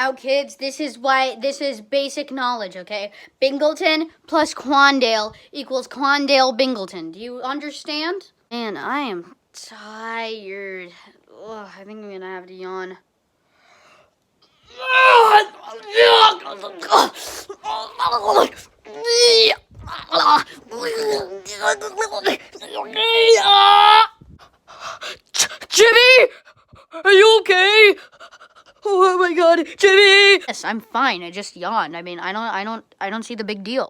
Now, kids, this is basic knowledge, okay? Bingleton plus Quandale equals Quandale-Bingleton. Do you understand? Man, I am tired. Ugh, I think I'm gonna have to yawn. Jimmy! Are you okay? Oh my god, Jimmy! Yes, I'm fine. I just yawned. I mean, I don't see the big deal.